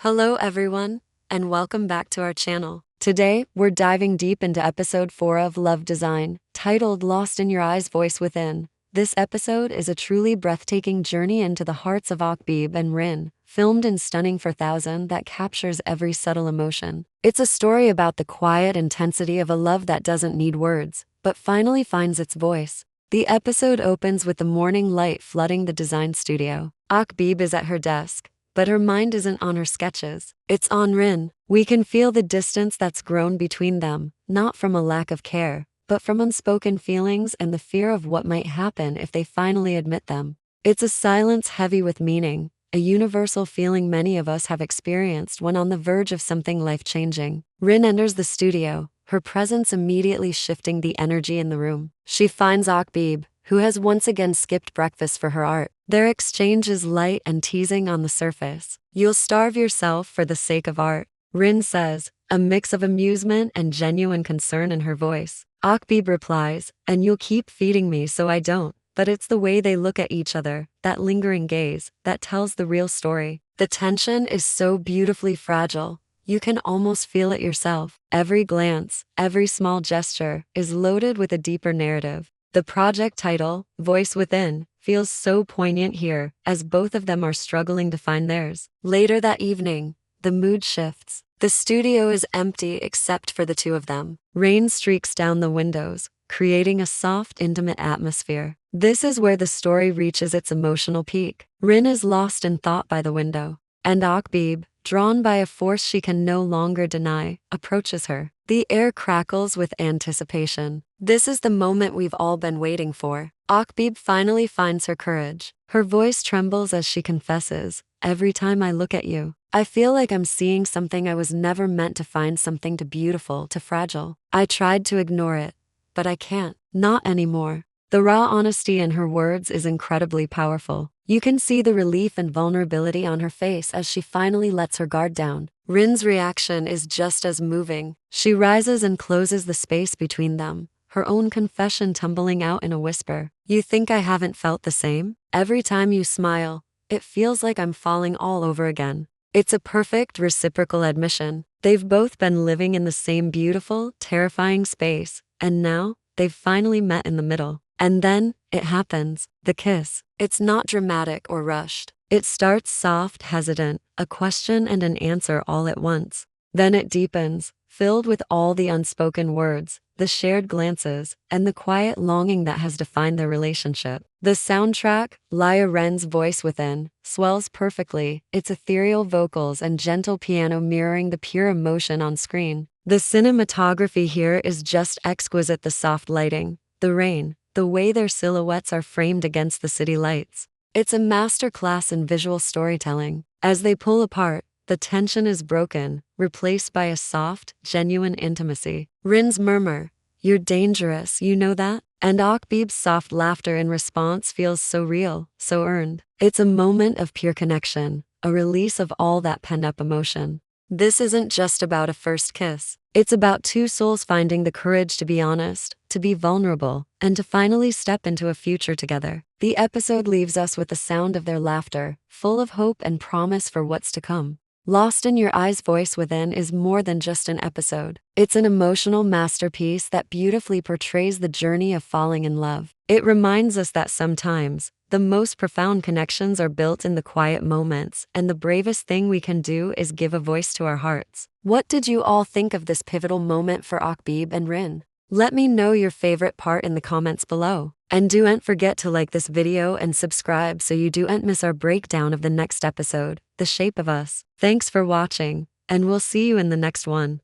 Hello everyone, and welcome back to our channel. Today, we're diving deep into episode 4 of Love Design, titled Lost in Your Eyes, Voice Within. This episode is a truly breathtaking journey into the hearts of Okbaeb and Rin, filmed in stunning 4000 that captures every subtle emotion. It's a story about the quiet intensity of a love that doesn't need words, but finally finds its voice. The episode opens with the morning light flooding the design studio. Okbaeb is at her desk, but her mind isn't on her sketches. It's on Rin. We can feel the distance that's grown between them, not from a lack of care, but from unspoken feelings and the fear of what might happen if they finally admit them. It's a silence heavy with meaning, a universal feeling many of us have experienced when on the verge of something life-changing. Rin enters the studio, her presence immediately shifting the energy in the room. She finds Okbaeb, who has once again skipped breakfast for her art. Their exchange is light and teasing on the surface. "You'll starve yourself for the sake of art," Rin says, a mix of amusement and genuine concern in her voice. Okbaeb replies, "And you'll keep feeding me so I don't." But it's the way they look at each other, that lingering gaze, that tells the real story. The tension is so beautifully fragile. You can almost feel it yourself. Every glance, every small gesture, is loaded with a deeper narrative. The project title, Voice Within, feels so poignant here, as both of them are struggling to find theirs. Later that evening, the mood shifts. The studio is empty except for the two of them. Rain streaks down the windows, creating a soft, intimate atmosphere. This is where the story reaches its emotional peak. Rin is lost in thought by the window, and Okbaeb, drawn by a force she can no longer deny, approaches her. The air crackles with anticipation. This is the moment we've all been waiting for. Okbaeb finally finds her courage. Her voice trembles as she confesses, "Every time I look at you, I feel like I'm seeing something I was never meant to find, something too beautiful, too fragile. I tried to ignore it, but I can't. Not anymore." The raw honesty in her words is incredibly powerful. You can see the relief and vulnerability on her face as she finally lets her guard down. Rin's reaction is just as moving. She rises and closes the space between them, her own confession tumbling out in a whisper. "You think I haven't felt the same? Every time you smile, it feels like I'm falling all over again." It's a perfect reciprocal admission. They've both been living in the same beautiful, terrifying space, and now they've finally met in the middle. And then, it happens. The kiss. It's not dramatic or rushed. It starts soft, hesitant, a question and an answer all at once. Then it deepens, filled with all the unspoken words, the shared glances, and the quiet longing that has defined their relationship. The soundtrack, Laya Ren's Voice Within, swells perfectly, its ethereal vocals and gentle piano mirroring the pure emotion on screen. The cinematography here is just exquisite. The soft lighting, the rain, the way their silhouettes are framed against the city lights. It's a masterclass in visual storytelling. As they pull apart, the tension is broken, replaced by a soft, genuine intimacy. Rin's murmur, "You're dangerous, you know that?" And Okbaeb's soft laughter in response feels so real, so earned. It's a moment of pure connection, a release of all that pent-up emotion. This isn't just about a first kiss. It's about two souls finding the courage to be honest, to be vulnerable, and to finally step into a future together. The episode leaves us with the sound of their laughter, full of hope and promise for what's to come. Lost in Your Eyes, Voice Within is more than just an episode. It's an emotional masterpiece that beautifully portrays the journey of falling in love. It reminds us that sometimes, the most profound connections are built in the quiet moments, and the bravest thing we can do is give a voice to our hearts. What did you all think of this pivotal moment for Okbaeb and Rin? Let me know your favorite part in the comments below. And don't forget to like this video and subscribe so you don't miss our breakdown of the next episode, The Shape of Us. Thanks for watching, and we'll see you in the next one.